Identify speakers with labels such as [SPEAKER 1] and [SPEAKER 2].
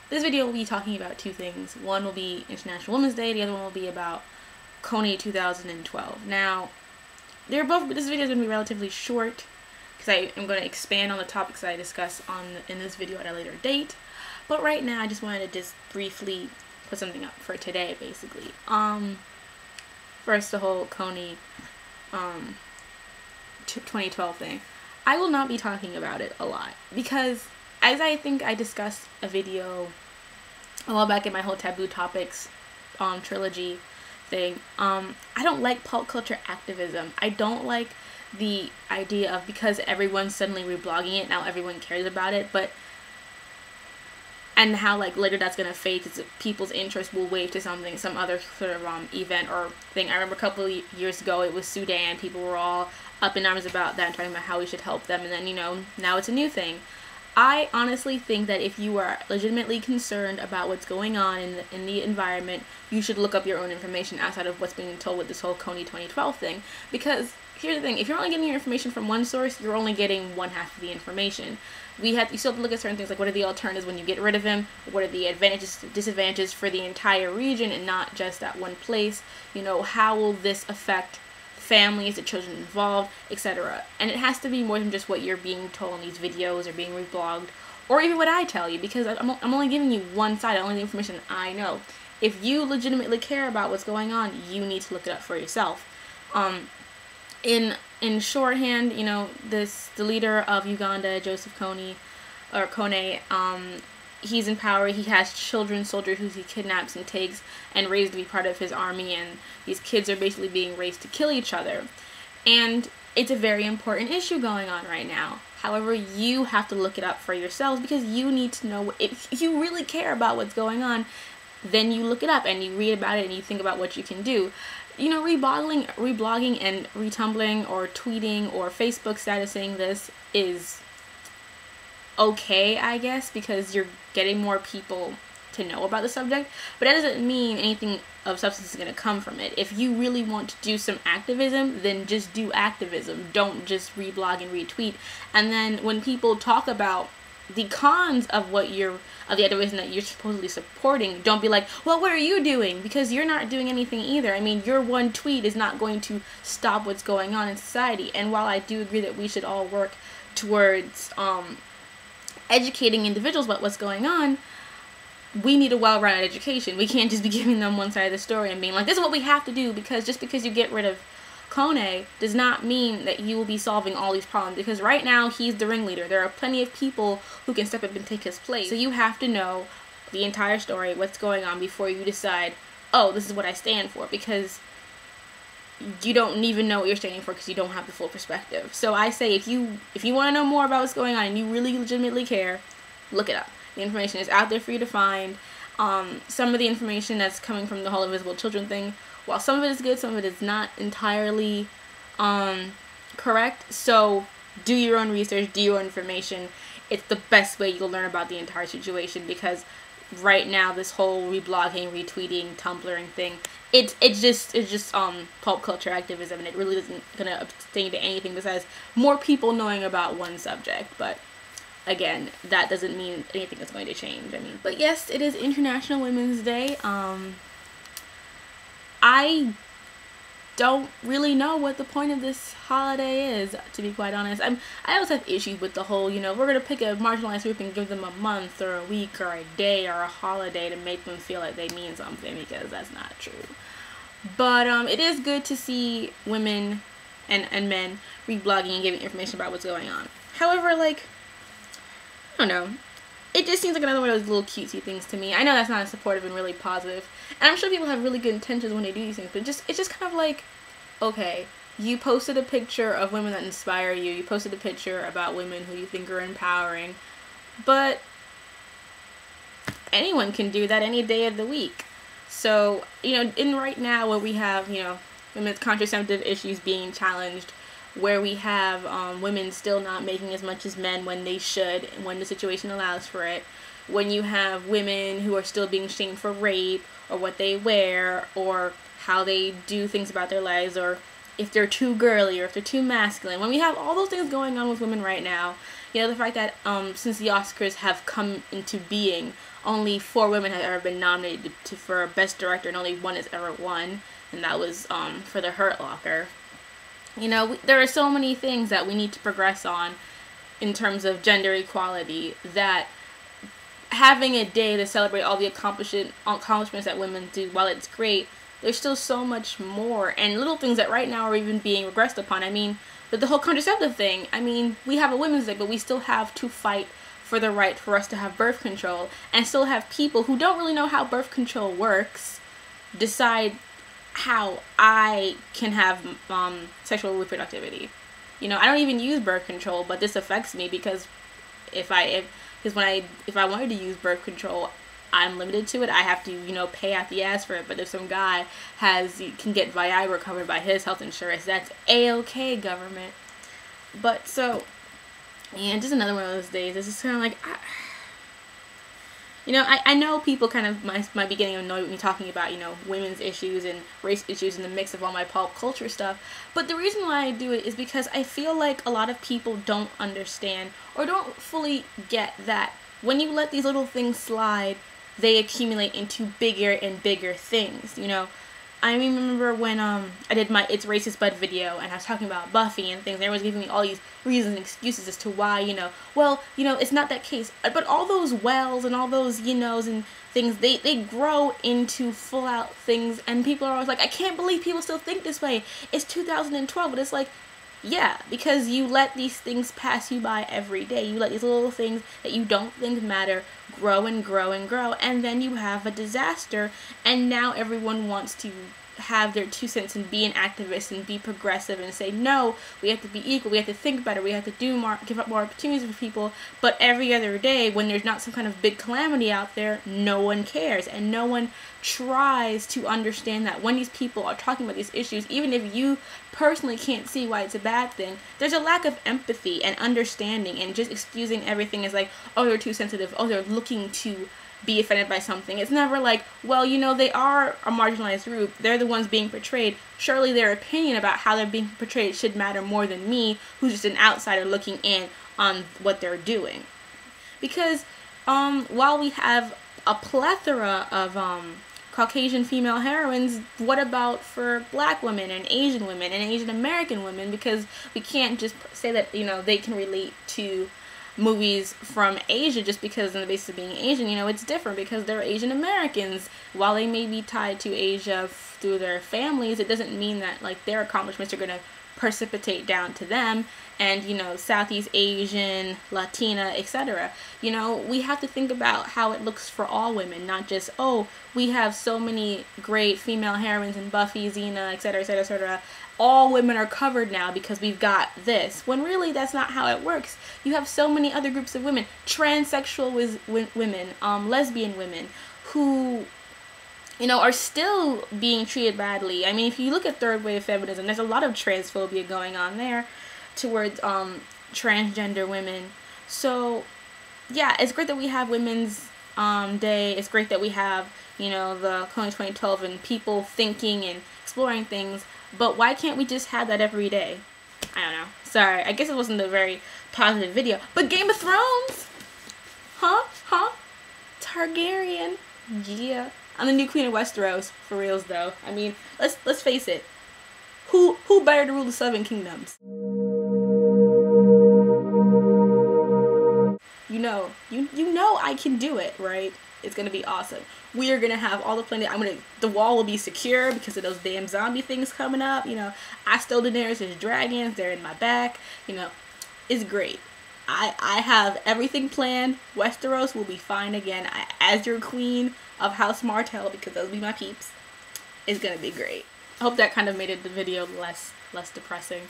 [SPEAKER 1] this video will be talking about two things. One will be International Women's Day, the other one will be about Kony 2012. Now, this video is going to be relatively short because I am going to expand on the topics that I discuss in this video at a later date. But right now, I just wanted to just briefly put something up for today, basically. First, the whole Kony 2012 thing. I will not be talking about it a lot because, as I think I discussed a video a while back in my whole taboo topics trilogy thing, I don't like pop culture activism. I don't like the idea of because everyone's suddenly reblogging it, now everyone cares about it, and how like later that's gonna fade because people's interest will wave to some other sort of event or thing. I remember a couple of years ago it was Sudan. People were all up in arms about that and talking about how we should help them, and then, you know, now it's a new thing. I honestly think that if you are legitimately concerned about what's going on in the environment, you should look up your own information outside of what's being told with this whole Kony 2012 thing. Because here's the thing, if you're only getting your information from one source, you're only getting one half of the information. You still have to look at certain things like what are the alternatives when you get rid of him, what are the advantages, disadvantages for the entire region and not just that one place. You know, how will this affect families, the children involved, etc. And it has to be more than just what you're being told in these videos or being reblogged, or even what I tell you, because I'm only giving you one side, only the information I know. If you legitimately care about what's going on, you need to look it up for yourself. In shorthand, you know, the leader of Uganda, Joseph Kony, he's in power. He has children, soldiers who he kidnaps and takes and raised to be part of his army, and these kids are basically being raised to kill each other. And it's a very important issue going on right now. However, you have to look it up for yourselves because you need to know. If you really care about what's going on, then you look it up and you read about it and you think about what you can do. You know, reblogging and retumbling or tweeting or Facebook statusing this is okay, I guess, because you're getting more people to know about the subject, but that doesn't mean anything of substance is going to come from it. If you really want to do some activism, then just do activism. Don't just reblog and retweet. And then when people talk about the cons of the activism that you're supposedly supporting, don't be like, well, what are you doing? Because you're not doing anything either. I mean, your one tweet is not going to stop what's going on in society. And while I do agree that we should all work towards educating individuals about what's going on, we need a well-rounded education. We can't just be giving them one side of the story and being like, this is what we have to do, because just because you get rid of Kony does not mean that you will be solving all these problems, because right now he's the ringleader. There are plenty of people who can step up and take his place. So you have to know the entire story, what's going on, before you decide, oh, this is what I stand for, because you don't even know what you're standing for because you don't have the full perspective. So I say, if you want to know more about what's going on and you really legitimately care, look it up. The information is out there for you to find. Some of the information that's coming from the whole invisible children thing, while some of it is good, some of it is not entirely correct. So do your own research, do your own information. It's the best way you'll learn about the entire situation, because right now this whole reblogging, retweeting, Tumblring thing, it's just pop culture activism, and it really isn't gonna obtain to anything besides more people knowing about one subject. But again, that doesn't mean anything is going to change. I mean, but yes, it is International Women's Day. I don't really know what the point of this holiday is, to be quite honest. I always have issues with the whole, you know, we're gonna pick a marginalized group and give them a month or a week or a day or a holiday to make them feel like they mean something, because that's not true. But it is good to see women and men reblogging and giving information about what's going on. However, like, I don't know, it just seems like another one of those little cutesy things to me. I know that's not as supportive and really positive, and I'm sure people have really good intentions when they do these things, but it's just kind of like, okay, you posted a picture of women that inspire you, you posted a picture about women who you think are empowering, but anyone can do that any day of the week. So, you know, in right now where we have, you know, women's contraceptive issues being challenged, where we have women still not making as much as men when they should, when the situation allows for it, when you have women who are still being shamed for rape, or what they wear, or how they do things about their lives, or if they're too girly, or if they're too masculine, when we have all those things going on with women right now, You know, the fact that since the Oscars have come into being, only 4 women have ever been nominated for Best Director, and only 1 has ever won, and that was for The Hurt Locker. You know, there are so many things that we need to progress on in terms of gender equality, that having a day to celebrate all the accomplishments that women do, while it's great, there's still so much more, and little things that right now are even being regressed upon. I mean, the whole contraceptive thing, I mean, we have a Women's Day, but we still have to fight for the right for us to have birth control, and still have people who don't really know how birth control works decide how I can have sexual reproductivity. You know, I don't even use birth control, but this affects me because if I wanted to use birth control, I'm limited to it. I have to, you know, pay out the ass for it. But if some guy can get Viagra covered by his health insurance, that's A-okay, government. But so, and just another one of those days. It's just kind of like, you know, I know people kind of might be getting annoyed with me talking about, you know, women's issues and race issues in the mix of all my pop culture stuff. But the reason why I do it is because I feel like a lot of people don't understand or don't fully get that when you let these little things slide, they accumulate into bigger and bigger things, you know. I remember when I did my It's Racist But video, and I was talking about Buffy and things, and everyone's giving me all these reasons and excuses as to why, you know, well, you know, it's not that case. But all those wells and all those, you knows and things, they grow into full out things, and people are always like, I can't believe people still think this way. It's 2012, but it's like, yeah, because you let these things pass you by every day. You let these little things that you don't think matter grow and grow and grow, and then you have a disaster, and now everyone wants to have their 2 cents and be an activist and be progressive and say, no, we have to be equal, we have to think better, we have to do more, give up more opportunities for people. But every other day, when there's not some kind of big calamity out there, no one cares, and no one tries to understand that when these people are talking about these issues, even if you personally can't see why it's a bad thing, there's a lack of empathy and understanding, and just excusing everything as like, oh, they're too sensitive, oh, they're looking to be offended by something. It's never like, well, you know, they are a marginalized group, they're the ones being portrayed, surely their opinion about how they're being portrayed should matter more than me, who's just an outsider looking in on what they're doing. Because while we have a plethora of Caucasian female heroines, what about for Black women and Asian American women? Because we can't just say that, you know, they can relate to movies from Asia just because on the basis of being Asian. You know, it's different because they're Asian Americans. While they may be tied to Asia through their families, it doesn't mean that like their accomplishments are going to precipitate down to them. And, you know, Southeast Asian, Latina, etc. You know, we have to think about how it looks for all women, not just, oh, we have so many great female heroines in Buffy, Xena, etc., etc., etc. All women are covered now because we've got this. When really that's not how it works. You have so many other groups of women, transsexual women, lesbian women, who, you know, are still being treated badly. I mean, if you look at third wave feminism, there's a lot of transphobia going on there towards transgender women. So yeah, it's great that we have Women's Day. It's great that we have, you know, the Kony 2012 and people thinking and exploring things. But why can't we just have that every day? I don't know. Sorry, I guess it wasn't a very positive video. But Game of Thrones? Huh? Targaryen? Yeah. I'm the new queen of Westeros, for reals though. I mean, let's face it. Who better to rule the Seven Kingdoms? You know I can do it, right? It's gonna be awesome. We are gonna have all the planet. The wall will be secure because of those damn zombie things coming up. You know, I stole Daenerys' dragons. They're in my back. You know, it's great. I have everything planned. Westeros will be fine again. As your queen of House Martell, because those be my peeps, it's gonna be great. I hope that kind of made the video less depressing.